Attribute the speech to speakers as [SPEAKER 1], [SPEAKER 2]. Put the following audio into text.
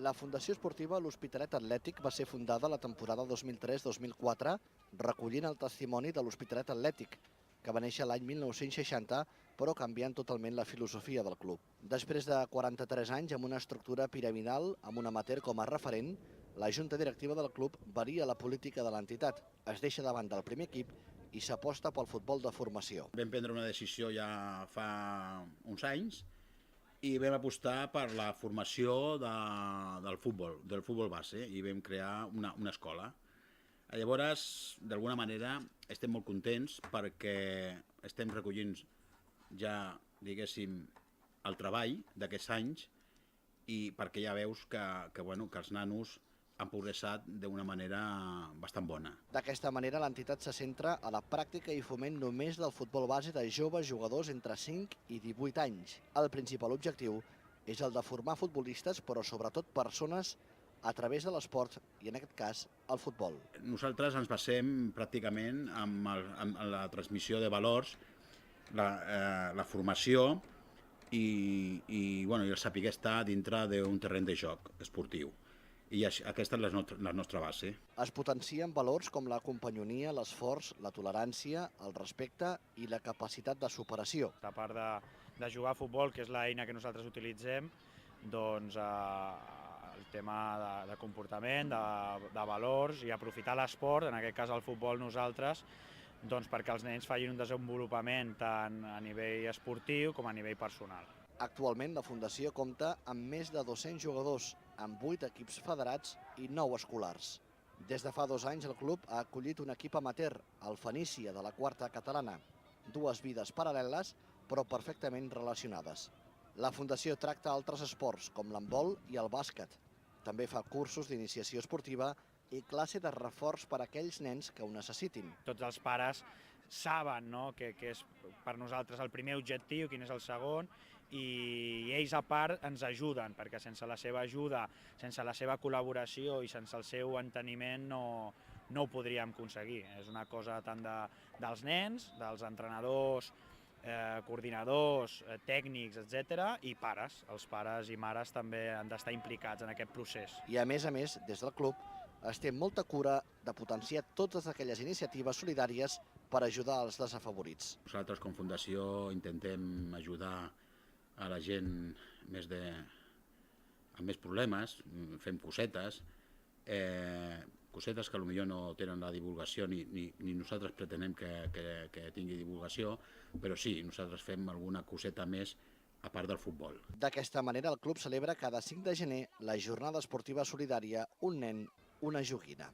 [SPEAKER 1] La Fundació Esportiva L'Hospitalet Atlètic va ser fundada la temporada 2003-2004 recollint el testimoni de l'Hospitalet Atlètic, que va néixer l'any 1960, però canviant totalment la filosofia del club. Després de 43 anys amb una estructura piramidal, amb un amateur com a referent, la junta directiva del club varia la política de l'entitat, es deixa davant del primer equip i s'aposta pel futbol de formació.
[SPEAKER 2] Vam prendre una decisió ja fa uns anys i vam apostar per la formació del futbol base, i vam crear una escola. Llavors, d'alguna manera, estem molt contents perquè estem recollint ja, diguéssim, el treball d'aquests anys, i perquè ja veus que els nanos han progressat d'una manera bastant bona.
[SPEAKER 1] D'aquesta manera, l'entitat se centra a la pràctica i foment només del futbol base de joves jugadors entre 5 i 18 anys. El principal objectiu és el de formar futbolistes, però sobretot persones a través de l'esport i, en aquest cas, el futbol.
[SPEAKER 2] Nosaltres ens basem pràcticament en la transmissió de valors, la formació i el saber estar dintre d'un terreny de joc esportiu. I aquesta és la nostra base.
[SPEAKER 1] Es potencien valors com la companyonia, l'esforç, la tolerància, el respecte i la capacitat de superació.
[SPEAKER 3] A part de jugar a futbol, que és l'eina que nosaltres utilitzem, doncs el tema de comportament, de valors, i aprofitar l'esport, en aquest cas el futbol nosaltres, doncs perquè els nens facin un desenvolupament tant a nivell esportiu com a nivell personal.
[SPEAKER 1] Actualment, la Fundació compta amb més de 200 jugadors, amb 8 equips federats i 9 escolars. Des de fa 2 anys, el club ha acollit un equip amateur, el Fenícia, de la quarta catalana. 2 vides paral·leles, però perfectament relacionades. La Fundació tracta altres esports, com l'handbol i el bàsquet. També fa cursos d'iniciació esportiva i classe de reforç per a aquells nens que ho necessitin.
[SPEAKER 3] Tots els pares saben que és per nosaltres el primer objectiu, quin és el segon, i ells a part ens ajuden, perquè sense la seva ajuda, sense la seva col·laboració i sense el seu enteniment no ho podríem aconseguir. És una cosa tant dels nens, dels entrenadors, coordinadors, tècnics, etc., i pares. Els pares i mares també han d'estar implicats en aquest procés.
[SPEAKER 1] I a més, des del club, es té molta cura de potenciar totes aquelles iniciatives solidàries per ajudar els desafavorits.
[SPEAKER 2] Nosaltres, com Fundació, intentem ajudar a la gent amb més problemes, fem cosetes que potser no tenen la divulgació, ni nosaltres pretenem que tingui divulgació, però sí, nosaltres fem alguna coseta més a part del futbol.
[SPEAKER 1] D'aquesta manera, el club celebra cada 5 de gener la jornada esportiva solidària Un nen, una joguina.